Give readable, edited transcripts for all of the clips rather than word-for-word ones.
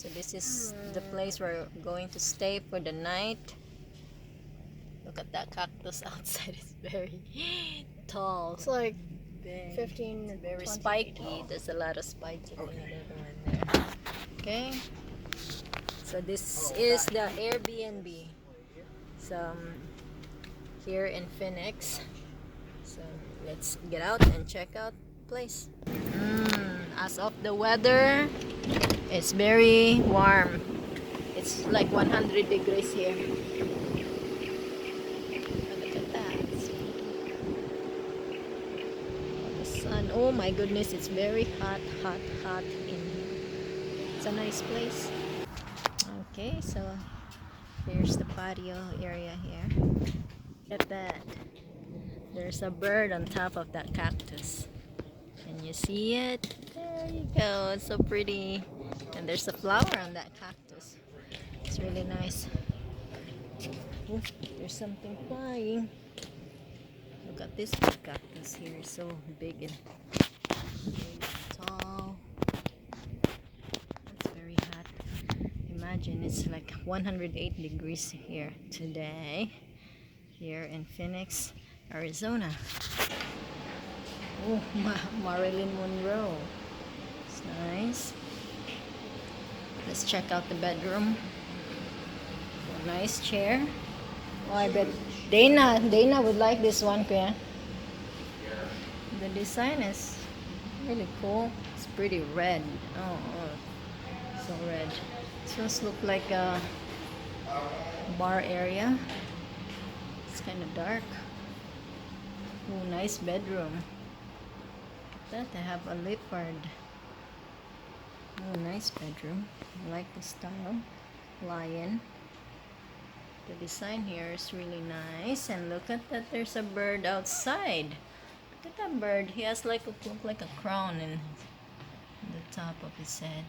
So this is the place we're going to stay for the night. Look at that cactus outside. It's very tall. It's like big. 15 or Very 20 feet spiky. tall. There's a lot of spikes in the little one there. Okay. So this is the Airbnb. So here in Phoenix. So let's get out and check out the place. As of the weather, it's very warm. It's like 100 degrees here. Look at that. The sun. Oh my goodness, it's very hot in here. It's a nice place. Okay, so here's the patio area here. Look at that. There's a bird on top of that cactus. Can you see it? There you go. It's so pretty. And there's a flower on that cactus. It's really nice. Oh, there's something flying. Look at this big cactus here. It's so big and very tall. It's very hot. Imagine it's like 108 degrees here today. Here in Phoenix, Arizona. Oh, Marilyn Monroe. It's nice. Let's check out the bedroom. A nice chair. Oh, I bet Dana would like this one, Kuya. The design is really cool. It's pretty red. Oh, so red. This one's look like a bar area. It's kind of dark. Oh, nice bedroom. That they have a leopard. Oh, nice bedroom. I like the style. Lion. The design here is really nice. And look at that, there's a bird outside. Look at that bird. He has like look like a crown in the top of his head.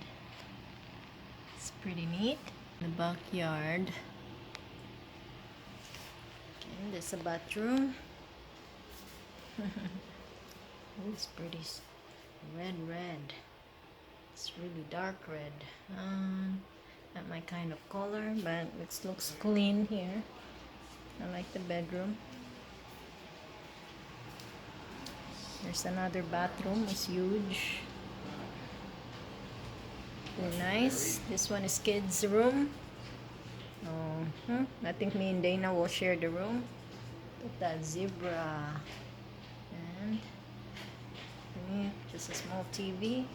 It's pretty neat. The backyard. And there's a bathroom. Oh, it's pretty red. It's really dark red. Not my kind of color, but it looks clean here. I like the bedroom. There's another bathroom. It's huge. Very nice. This one is kids' room. Oh, I think me and Dana will share the room. Look at that zebra. And just a small TV.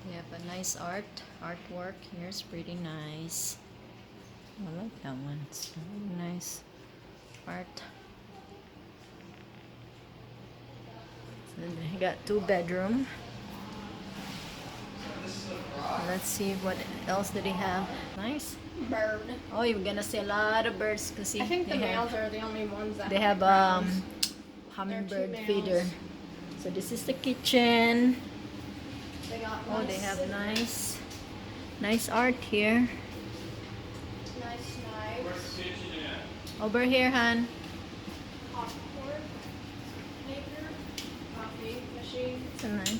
We have a nice artwork here. It's pretty nice. I like that one. It's really nice art. So they got 2-bedroom. Let's see what else do they have. Nice. Bird. Oh, you're gonna see a lot of birds because I think the males are the only ones that they have crowns. hummingbird They're 2 feeder. males. So this is the kitchen. They got Oh, nice they have scissors, nice art here. nice knives, Over here, Han. popcorn maker, coffee machine. So nice.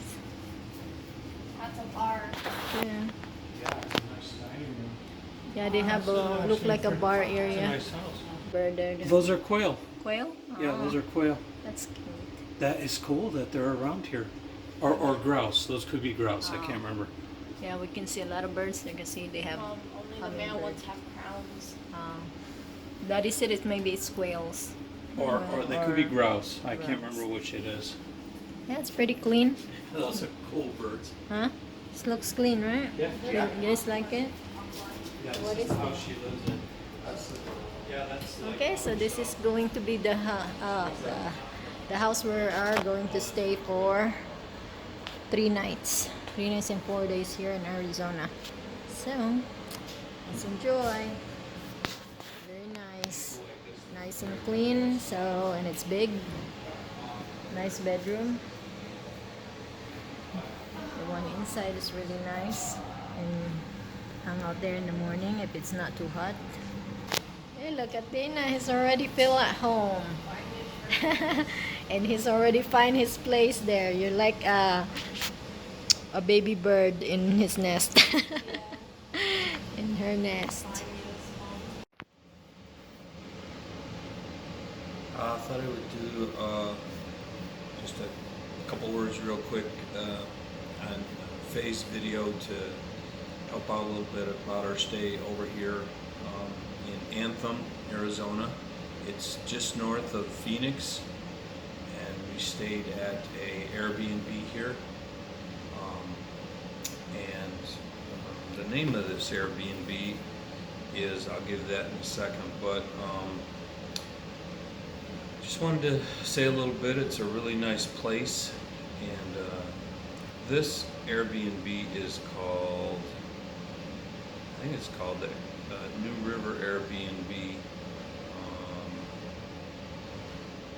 That's a bar. Yeah. Yeah, it's a nice dining room. Yeah, they have a look like a bar area. Nice house. Bird there. Those are quail. Quail? Yeah, those are quail. That's cute. That is cool that they're around here. Or grouse. Those could be grouse. I can't remember. Yeah, we can see a lot of birds. You can see they have. Only the male hummingbird. ones have crowns. Daddy said it maybe it's quails. Or they could be Or grouse. I can't grouse. remember which it is. Yeah, it's pretty clean. Those are cool birds. Huh? This looks clean, right? Yeah. You guys like it? Yeah, What this is is the house she lives in. That's like, Okay, so this is going to be the house we are going to stay for 3 nights. 3 nights and 4 days here in Arizona. So, let's enjoy. Very nice. Nice and clean. So, and it's big. Nice bedroom. The one inside is really nice. And hang out there in the morning if it's not too hot. Hey, look at Dana. He's already feel at home. And he's already find his place there. You're like a baby bird in his nest. her nest. I thought I would do just a couple words real quick on Faye's video to help out a little bit about our stay over here in Anthem, Arizona. It's just north of Phoenix, and we stayed at a Airbnb here. The name of this Airbnb is, I'll give that in a second, but just wanted to say a little bit. It's a really nice place, and this Airbnb is called, I think it's called the New River Airbnb,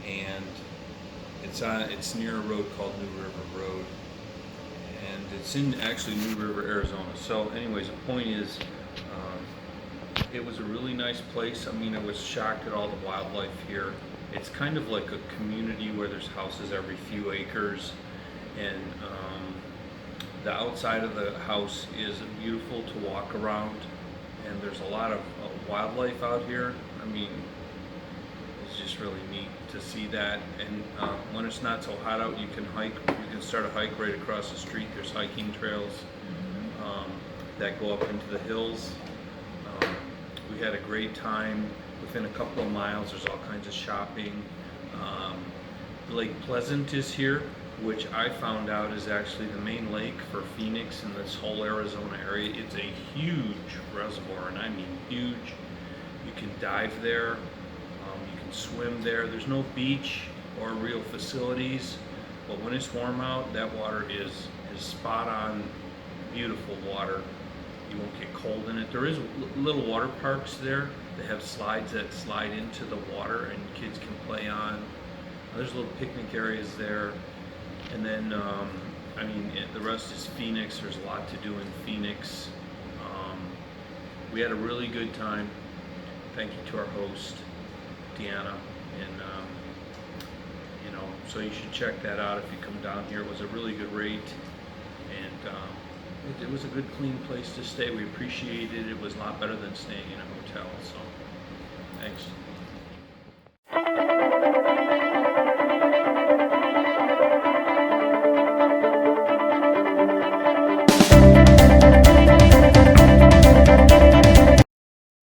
and it's near a road called New River Road, and it's in actually New River, Arizona. So anyways, the point is, it was a really nice place. I mean, I was shocked at all the wildlife here. It's kind of like a community where there's houses every few acres, and the outside of the house is beautiful to walk around, and there's a lot of wildlife out here. I mean, it's just really neat to see that. And when it's not so hot out, you can hike. You can start a hike right across the street. There's hiking trails that go up into the hills. We had a great time. Within a couple of miles, there's all kinds of shopping. Lake Pleasant is here, which I found out is actually the main lake for Phoenix and this whole Arizona area. It's a huge reservoir, and I mean huge. You can dive there, you can swim there. There's no beach or real facilities, but when it's warm out, that water is spot on, beautiful water. You won't get cold in it. There is little water parks there. They have slides that slide into the water and kids can play on. There's little picnic areas there. And then, I mean, the rest is Phoenix. There's a lot to do in Phoenix. We had a really good time. Thank you to our host, Deanna. And, you know, so you should check that out if you come down here. It was a really good rate. And it was a good, clean place to stay. We appreciated it. It was a lot better than staying in a hotel. So, thanks.